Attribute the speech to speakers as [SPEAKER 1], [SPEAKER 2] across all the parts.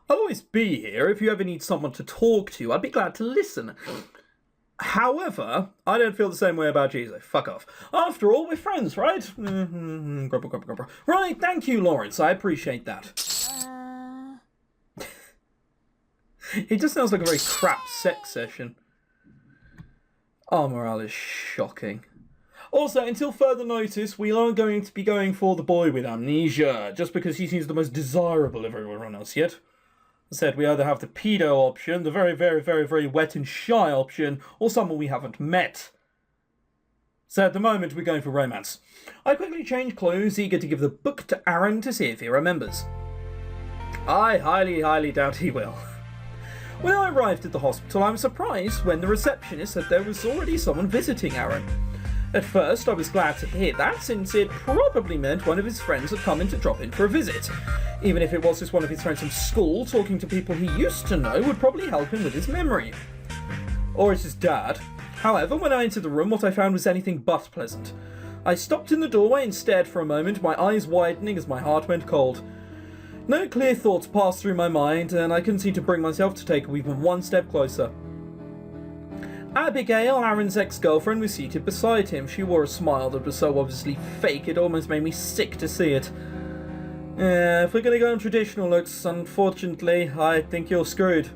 [SPEAKER 1] I'll always be here. If you ever need someone to talk to, I'd be glad to listen. However, I don't feel the same way about you, so fuck off. After all, we're friends, right? Grumble, grumble, grumble. Right, thank you, Lawrence. I appreciate that. It just sounds like a very crap sex session. Our morale is shocking. Also, until further notice, we aren't going to be going for the boy with amnesia, just because he seems the most desirable of everyone else yet. I said we either have the pedo option, the very, very, very, very wet and shy option, or someone we haven't met. So at the moment, we're going for romance. I quickly change clothes, eager to give the book to Aaron to see if he remembers. I highly, highly doubt he will. When I arrived at the hospital, I was surprised when the receptionist said there was already someone visiting Aaron. At first, I was glad to hear that, since it probably meant one of his friends had come in to drop in for a visit. Even if it was just one of his friends from school, talking to people he used to know would probably help him with his memory. Or it's his dad. However, when I entered the room, what I found was anything but pleasant. I stopped in the doorway and stared for a moment, my eyes widening as my heart went cold. No clear thoughts passed through my mind, and I couldn't seem to bring myself to take even one step closer. Abigail, Aaron's ex-girlfriend, was seated beside him. She wore a smile that was so obviously fake it almost made me sick to see it. If we're going to go on traditional looks, unfortunately, I think you're screwed.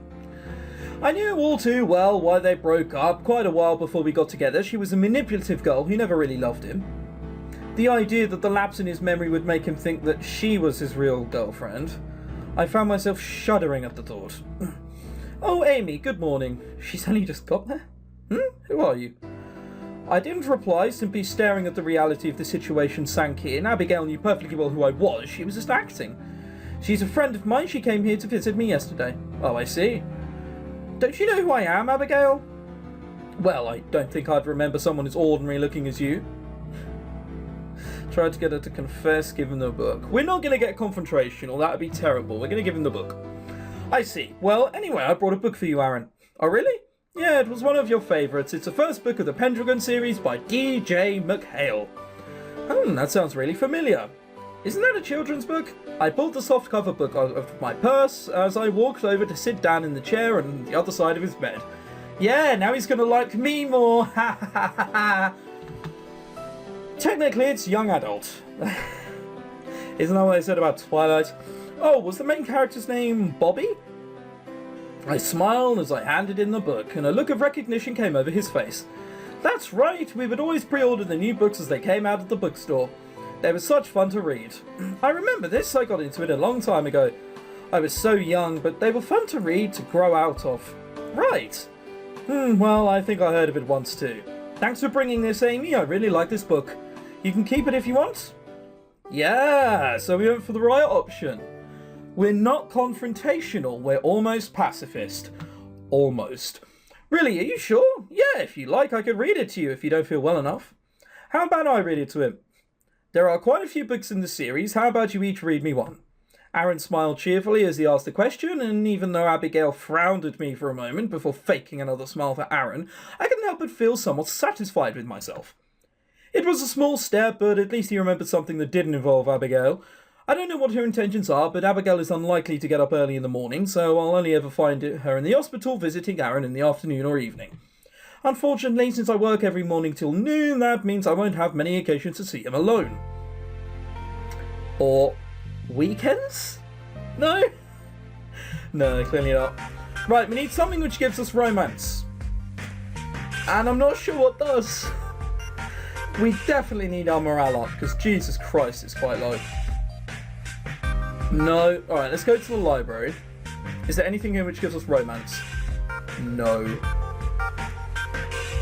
[SPEAKER 1] I knew all too well why they broke up. Quite a while before we got together, she was a manipulative girl who never really loved him. The idea that the lapse in his memory would make him think that she was his real girlfriend, I found myself shuddering at the thought. Oh, Amy, good morning. She's only just got there? Who are you? I didn't reply, simply staring at the reality of the situation sank in. Abigail knew perfectly well who I was. She was just acting. She's a friend of mine. She came here to visit me yesterday. Oh, I see. Don't you know who I am, Abigail? Well, I don't think I'd remember someone as ordinary looking as you. Tried to get her to confess, give him the book. We're not going to get confrontational. That would be terrible. We're going to give him the book. I see. Well, anyway, I brought a book for you, Aaron. Oh, really? Yeah, it was one of your favourites. It's the first book of the Pendragon series by D.J. McHale. That sounds really familiar. Isn't that a children's book? I pulled the softcover book out of my purse as I walked over to sit down in the chair on the other side of his bed. Yeah, now he's going to like me more. Ha ha ha ha. Technically, it's young adult. Isn't that what I said about Twilight? Oh, was the main character's name Bobby? I smiled as I handed in the book, and a look of recognition came over his face. That's right, we would always pre-order the new books as they came out of the bookstore. They were such fun to read. I remember this, I got into it a long time ago. I was so young, but they were fun to read, to grow out of. Right. Well, I think I heard of it once too. Thanks for bringing this, Amy, I really like this book. You can keep it if you want. Yeah, so we went for the right option. We're not confrontational, we're almost pacifist. Almost. Really, are you sure? Yeah, if you like, I could read it to you if you don't feel well enough. How about I read it to him? There are quite a few books in the series, how about you each read me one? Aaron smiled cheerfully as he asked the question, and even though Abigail frowned at me for a moment before faking another smile for Aaron, I couldn't help but feel somewhat satisfied with myself. It was a small step, but at least he remembered something that didn't involve Abigail. I don't know what her intentions are, but Abigail is unlikely to get up early in the morning, so I'll only ever find her in the hospital visiting Aaron in the afternoon or evening. Unfortunately, since I work every morning till noon, that means I won't have many occasions to see him alone. Or weekends? No? No, clearly not. Right, we need something which gives us romance. And I'm not sure what does. We definitely need our morale up, because Jesus Christ, it's quite low. No. Alright, let's go to the library. Is there anything here which gives us romance? No.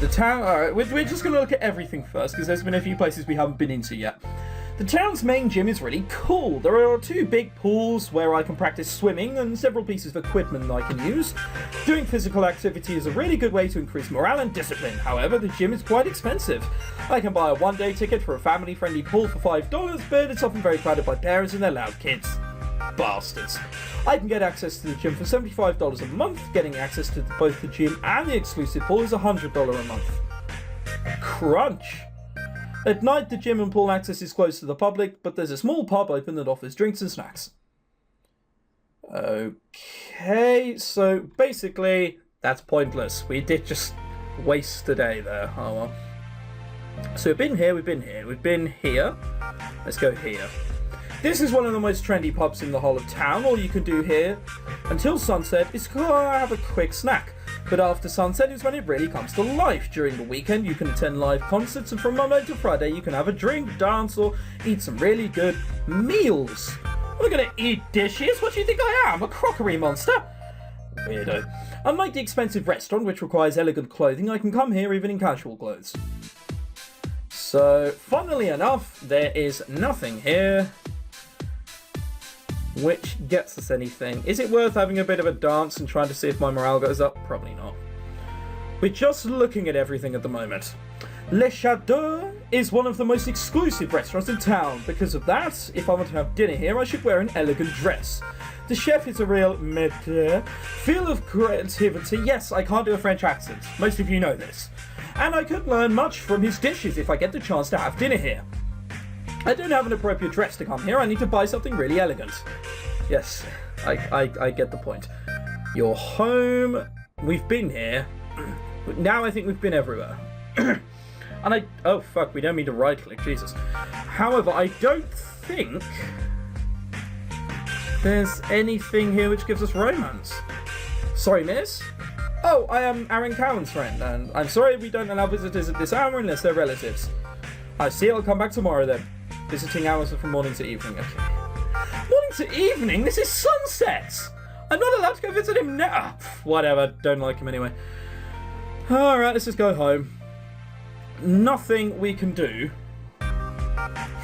[SPEAKER 1] The town... Alright, we're just going to look at everything first, because there's been a few places we haven't been into yet. The town's main gym is really cool. There are 2 big pools where I can practice swimming and several pieces of equipment I can use. Doing physical activity is a really good way to increase morale and discipline. However, the gym is quite expensive. I can buy a one-day ticket for a family-friendly pool for $5, but it's often very crowded by parents and their loud kids. Bastards. I can get access to the gym for $75 a month. Getting access to both the gym and the exclusive pool is $100 a month. Crunch. At night, the gym and pool access is closed to the public, but there's a small pub open that offers drinks and snacks. Okay, so basically, that's pointless. We did just waste a day there. Oh well. So we've been here, we've been here. Let's go here. This is one of the most trendy pubs in the whole of town. All you can do here until sunset is go have a quick snack. But after sunset is when it really comes to life. During the weekend, you can attend live concerts, and from Monday to Friday, you can have a drink, dance, or eat some really good meals. We're gonna eat dishes? What do you think I am? A crockery monster? Weirdo. Unlike the expensive restaurant, which requires elegant clothing, I can come here even in casual clothes. So, funnily enough, there is nothing here which gets us anything. Is it worth having a bit of a dance and trying to see if my morale goes up? Probably not. We're just looking at everything at the moment. Le Chateau is one of the most exclusive restaurants in town. Because of that, if I want to have dinner here, I should wear an elegant dress. The chef is a real maître, full of creativity. Yes, I can't do a French accent. Most of you know this. And I could learn much from his dishes if I get the chance to have dinner here. I don't have an appropriate dress to come here. I need to buy something really elegant. Yes, I get the point. You're home. We've been here. Now I think we've been everywhere. And oh fuck, we don't mean to right click, Jesus. However, I don't think there's anything here which gives us romance. Sorry, miss? Oh, I am Aaron Cowan's friend, and I'm sorry we don't allow visitors at this hour unless they're relatives. I see, I'll come back tomorrow then. Visiting hours are from morning to evening, okay. Morning to evening? This is sunset! I'm not allowed to go visit him now. Whatever, don't like him anyway. Alright, let's just go home. Nothing we can do,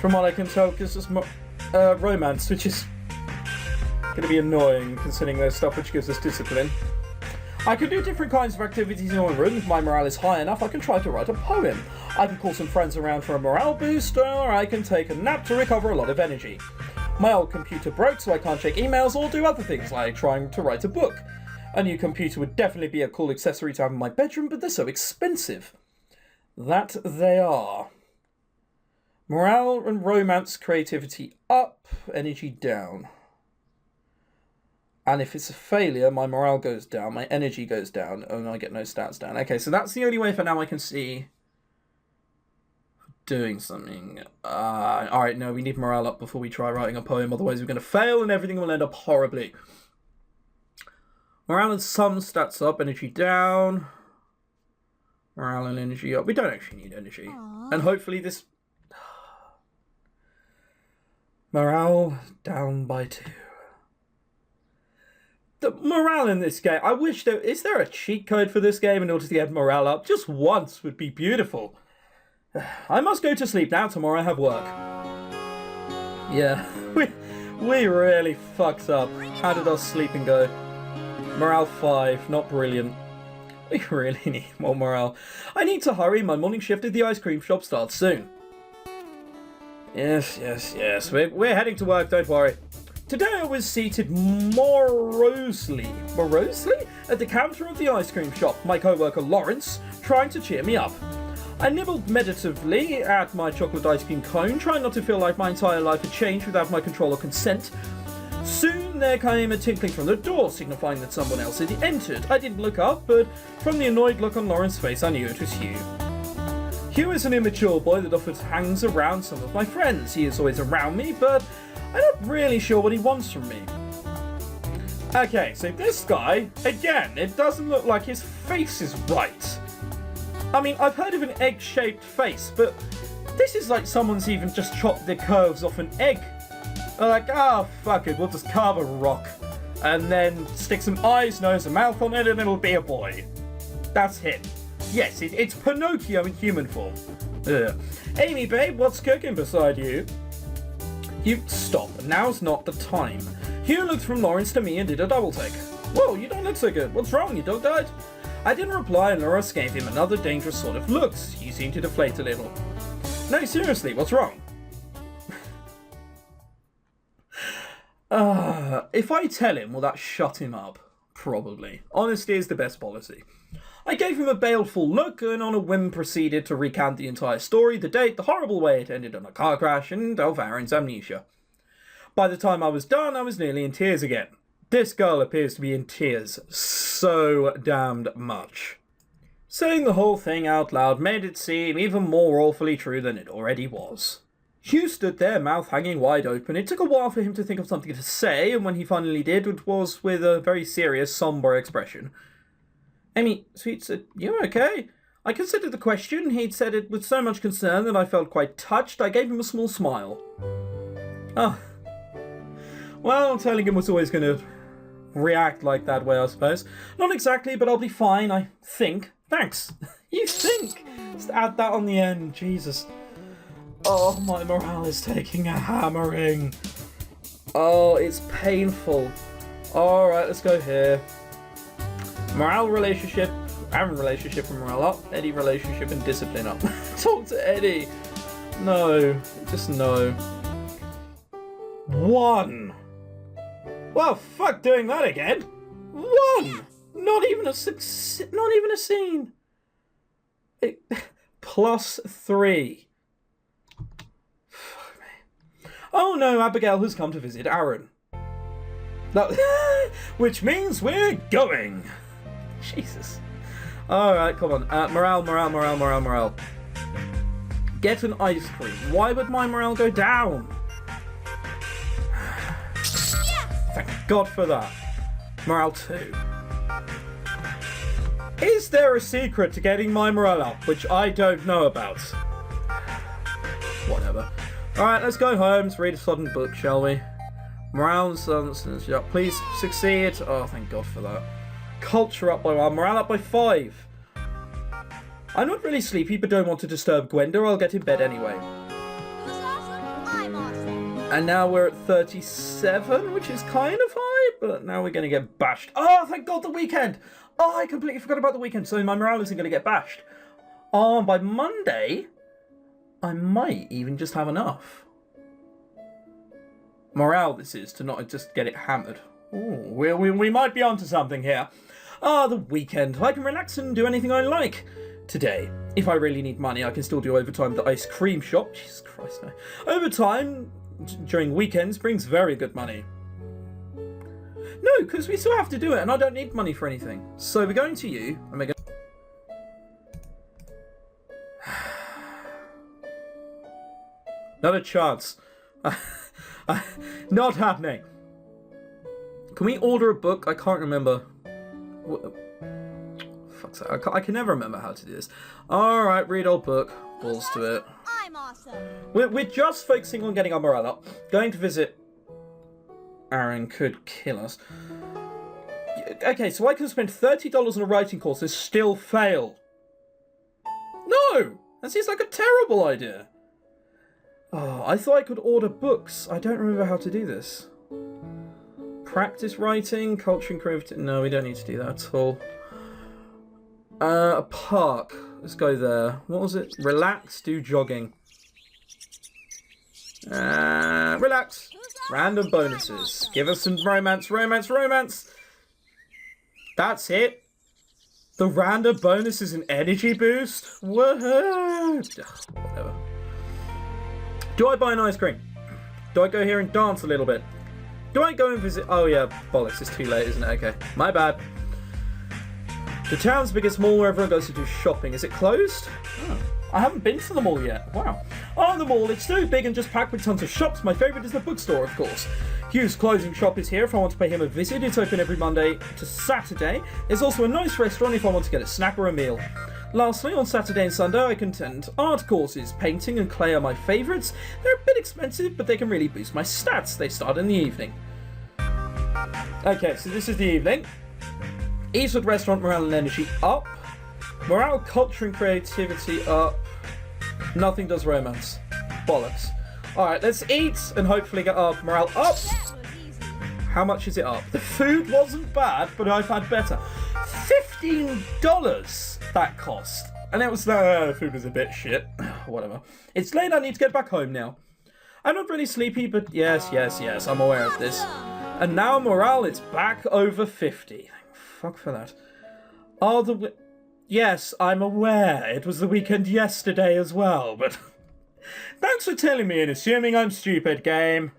[SPEAKER 1] from what I can tell, gives us romance, which is going to be annoying considering there's stuff which gives us discipline. I can do different kinds of activities in my room. If my morale is high enough, I can try to write a poem. I can call some friends around for a morale booster, or I can take a nap to recover a lot of energy. My old computer broke, so I can't check emails or do other things like trying to write a book. A new computer would definitely be a cool accessory to have in my bedroom, but they're so expensive. That they are. Morale and romance, creativity up, energy down. And if it's a failure, my morale goes down, my energy goes down, and I get no stats down. Okay, so that's the only way for now I can see doing something. Alright, no, we need morale up before we try writing a poem, otherwise we're going to fail and everything will end up horribly. Morale and some stats up, energy down. Morale and energy up. We don't actually need energy. Aww. And hopefully this... Morale down by 2. The morale in this game, I wish there... Is there a cheat code for this game in order to get morale up? Just once would be beautiful. I must go to sleep now. Tomorrow I have work. Yeah, we really fucked up. How did our sleeping go? Morale 5, not brilliant. We really need more morale. I need to hurry. My morning shift at the ice cream shop starts soon. Yes. We're heading to work, don't worry. Today I was seated morosely at the counter of the ice cream shop, my co-worker Lawrence trying to cheer me up. I nibbled meditatively at my chocolate ice cream cone, trying not to feel like my entire life had changed without my control or consent. Soon there came a tinkling from the door, signifying that someone else had entered. I didn't look up, but from the annoyed look on Lauren's face I knew it was Hugh. Hugh is an immature boy that often hangs around some of my friends. He is always around me, but I'm not really sure what he wants from me. Okay, so this guy, again, it doesn't look like his face is right. I mean, I've heard of an egg-shaped face, but this is like someone's even just chopped the curves off an egg. They're like, oh, fuck it, we'll just carve a rock. And then stick some eyes, nose, and mouth on it, and it'll be a boy. That's him. Yes, it's Pinocchio in human form. Ugh. Amy, babe, what's cooking beside you? You stop. Now's not the time. Hugh looked from Lawrence to me and did a double take. Whoa, you don't look so good. What's wrong? Your dog died? I didn't reply and Lawrence gave him another dangerous sort of looks. He seemed to deflate a little. No, seriously, what's wrong? If I tell him, will that shut him up? Probably. Honesty is the best policy. I gave him a baleful look and on a whim proceeded to recount the entire story, the date, the horrible way it ended in a car crash, and of Aaron's amnesia. By the time I was done, I was nearly in tears again. This girl appears to be in tears so damned much. Saying the whole thing out loud made it seem even more awfully true than it already was. Hugh stood there, mouth hanging wide open. It took a while for him to think of something to say, and when he finally did, it was with a very serious, sombre expression. Amy, sweet, said, "You okay?" I considered the question. He'd said it with so much concern that I felt quite touched. I gave him a small smile. Ah. Well, telling him was always going to react like that way, I suppose. Not exactly, but I'll be fine, I think. Thanks. You think? Just add that on the end, Jesus. Oh, my morale is taking a hammering. Oh, it's painful. Alright, let's go here. Morale, relationship, Aaron relationship and morale up. Eddie relationship and discipline up. Talk to Eddie. No, just no. 1. Well, fuck doing that again. 1. Not even a scene. +3. Fuck me. Oh no, Abigail has come to visit Aaron. That, which means we're going. Jesus. Alright, come on. Morale. Get an ice cream. Why would my morale go down? Thank God for that. Morale 2. Is there a secret to getting my morale up, which I don't know about? Whatever. Alright, let's go home. Let's read a sodden book, shall we? Morale and yeah, please succeed. Oh, thank God for that. Culture up by 1. Morale up by 5. I'm not really sleepy, but don't want to disturb Gwenda. I'll get in bed anyway. And now we're at 37, which is kind of high, but now we're going to get bashed. Oh, thank God, the weekend! Oh, I completely forgot about the weekend, so my morale isn't going to get bashed. Oh, by Monday, I might even just have enough. Morale, this is, to not just get it hammered. Ooh, we might be onto something here. Ah, the weekend. I can relax and do anything I like. Today, if I really need money, I can still do overtime at the ice cream shop. Jesus Christ, no. Overtime during weekends brings very good money. No, because we still have to do it, and I don't need money for anything. So we're going to you, and we're going... Not a chance. Not happening. Can we order a book? I can't remember. Fuck's sake. I can never remember how to do this. Alright, read old book. Balls to it.
[SPEAKER 2] I'm awesome.
[SPEAKER 1] We're just focusing on getting our morale up. Going to visit Aaron could kill us. Okay, so I can spend $30 on a writing course and still fail. No! That seems like a terrible idea. Oh, I thought I could order books. I don't remember how to do this. Practice writing, culture and creativity. No, we don't need to do that at all. A park. Let's go there. What was it? Relax, do jogging. Relax. Random bonuses. Give us some romance. That's it. The random bonus is an energy boost? Woohoo! Whatever. Do I buy an ice cream? Do I go here and dance a little bit? Do I go and visit... Oh yeah, bollocks, it's too late, isn't it? Okay, my bad. The town's biggest mall where everyone goes to do shopping. Is it closed? Oh, I haven't been to the mall yet. Wow. Oh, the mall, it's so big and just packed with tons of shops. My favourite is the bookstore, of course. Hugh's clothing shop is here if I want to pay him a visit. It's open every Monday to Saturday. There's also a nice restaurant if I want to get a snack or a meal. Lastly, on Saturday and Sunday, I can attend art courses. Painting and clay are my favourites. They're a bit expensive, but they can really boost my stats. They start in the evening. Okay, so this is the evening. Eastwood Restaurant, morale and energy up. Morale, culture and creativity up. Nothing does romance. Bollocks. Alright, let's eat and hopefully get our morale up. How much is it up? The food wasn't bad, but I've had better. $15 that cost. And it was, the food was a bit shit. Whatever. It's late, I need to get back home now. I'm not really sleepy, but yes, I'm aware of this. And now morale is back over 50. Fuck for that. Yes, I'm aware. It was the weekend yesterday as well, but... Thanks for telling me and assuming I'm stupid, game.